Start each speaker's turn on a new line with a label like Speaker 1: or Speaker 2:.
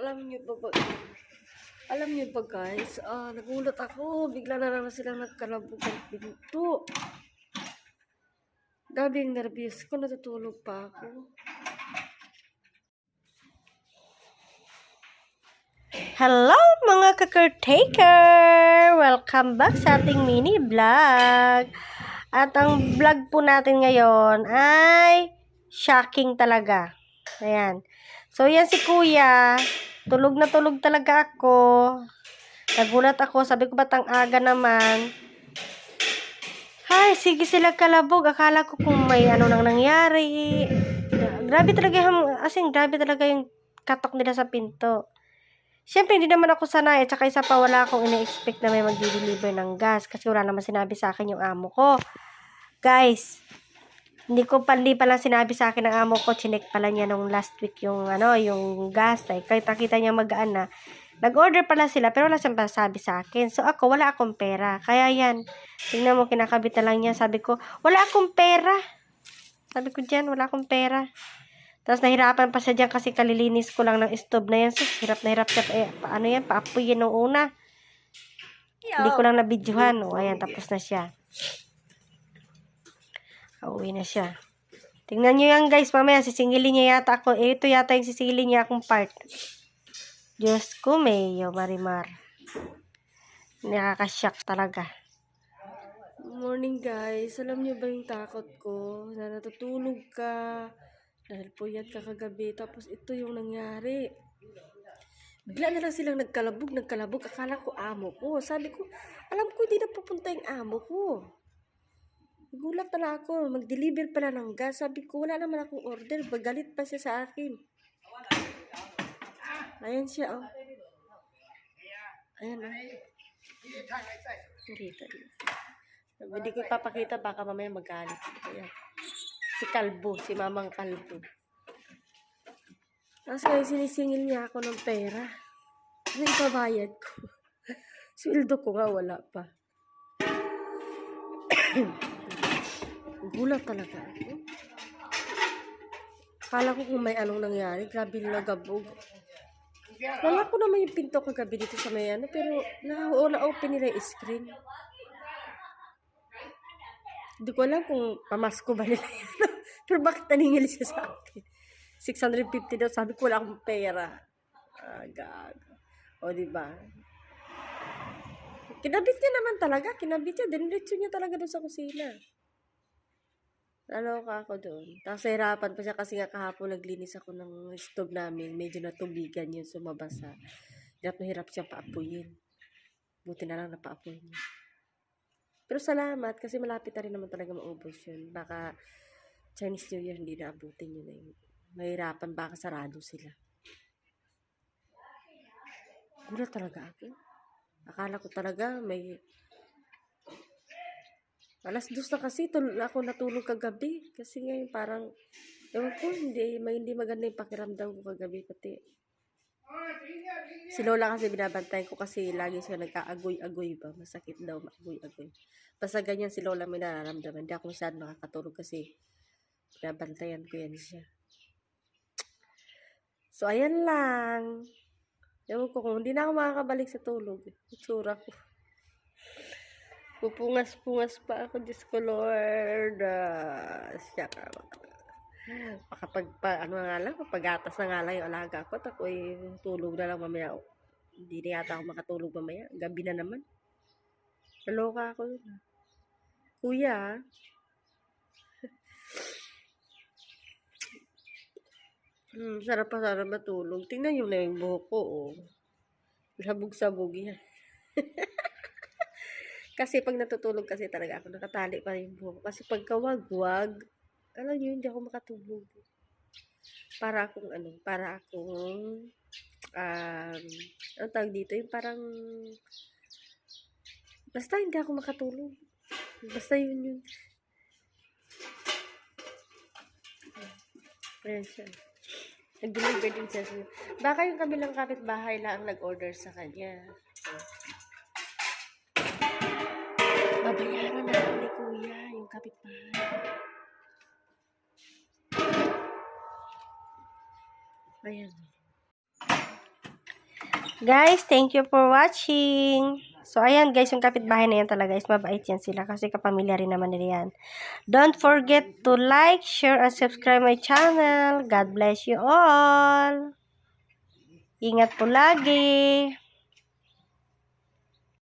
Speaker 1: Alam niyo ba guys, nagulat ako. Bigla na lang sila nagkalabog ng pinto. Grabe yung nervyos ko, natutulog pa ako. Hello mga ka-caretaker! Welcome back sa ating mini vlog. At ang vlog po natin ngayon ay shocking talaga. Ayan. So yan si kuya. Tulog na tulog talaga ako. Nagulat ako. Sabi ko ba't ang aga naman. Ay, sige sila kalabog. Akala ko kung may ano nang nangyari. Grabe talaga grabe talaga yung katok nila sa pinto. Siyempre, hindi naman ako sanay. At saka isa pa, wala akong ina-expect na may mag-deliver ng gas. Kasi wala naman sinabi sa akin yung amo ko. Guys, hindi pa lang sinabi sa akin ng amo ko. Chinek pala niya nung last week yung, yung gas. Ay, kahit nakita niya magaan na. Nag-order pala sila, pero wala siyang sabi sa akin. So, ako, wala akong pera. Kaya yan. Tingnan mo, kinakabit na lang niya. Sabi ko, wala akong pera. Sabi ko dyan, wala akong pera. Tapos nahirapan pa siya dyan kasi kalilinis ko lang ng stove na yan. So, hirap na hirap siya. Paano yan? Paapoy yan nung una. Hindi ko lang nabidyohan. O, ayan, tapos na siya. Uuwi na siya. Tingnan nyo yan guys. Mamaya sisingilin niya yata ako. Ito yata yung sisingilin niya akong part. Diyos ko, Mayo, Marimar. Nakakashock talaga. Morning guys. Alam nyo ba yung takot ko? Na natutulog ka. Dahil puyat ka kagabi. Tapos ito yung nangyari. Bigla na lang silang nagkalabog. Akala ko amo ko. Sabi ko, alam ko hindi na pupunta yung amo ko. Nagulat pala ako. Mag-deliver pala ng gas. Sabi ko, wala naman akong order. Bagalit pa siya sa akin. Ayan siya, oh. Ayan, oh. Hindi ko ipapakita. Baka mamaya magalit. Ayan. Si Kalbo, si Mamang Kalbo. Tapos ngayon sinisingil niya ako ng pera. Ano yung pabayad ko? Sweldo ko nga, wala pa. Gulat talaga ako. Akala ko kung may anong nangyari. Grabe nagabog. Wala ko naman yung pinto kagabi dito sa may pero na-open nila yung screen. Hindi ko alam kung pamasko ba nila yan. Pero bakit naningil siya sa akin? 650 daw. Sabi ko, wala akong pera. Gago. O, diba? Kinabit niya naman talaga. Kinabit niya. Diniretso niya talaga doon sa kusina. Naloka ako doon. Tapos hirapan pa siya kasi nga kahapon naglinis ako ng stove namin. Medyo natubigan yun. Sumabasa. Hirap na hirap siya paapuyin. Buti na lang napaapuyin niya. Pero salamat kasi malapit na rin naman talaga maubos yun. Baka Chinese New Year hindi naabutin yun na yun. Mahirapan baka sarado sila. Gulat talaga ako. Akala ko talaga may alas 2 na kasi ako natulog kagabi. Kasi ngayon parang ewan ko, hindi maganda yung pakiramdam ko kagabi pati. Si Lola kasi binabantayan ko kasi lagi siya nagka-agoy-agoy ba. Masakit daw, agoy-agoy. Basta ganyan si Lola may nararamdaman. Hindi ako masyadong nakakatulog kasi binabantayan ko yan siya. So, ayan lang. Ewan ko kung hindi na ako makakabalik sa tulog. Itsura ko. Pupungas-pungas pa ako. Diyos ko, Lord. Siya ka. Pagatas na nga lang yung alaga ko. At ako'y tulog na lang mamaya. Hindi na yata ako makatulog mamaya. Gabi na naman. Naloka ako. Kuya, sarap pa sana matulog. Tingnan nyo na yung buhok ko, oh. Sabog-sabog yan. Kasi pag natutulog kasi talaga ako, nakatali pa yung buhok. Kasi pagka wag-wag, alam nyo, hindi ako makatulog. Para akong ang tawag dito, yung parang, basta hindi ako makatulog. Basta yun. Ayan siya. Nag-deliver din siya. Baka yung kabilang kapitbahay lang ang nag-order sa kanya. Babayaran na ni kuya yung kapitbahay. Ayan. Guys, thank you for watching. So, ayan guys, yung kapitbahay na yan talaga is mabait yan sila kasi kapamilya rin naman nila yan. Don't forget to like, share, and subscribe my channel. God bless you all. Ingat po lagi.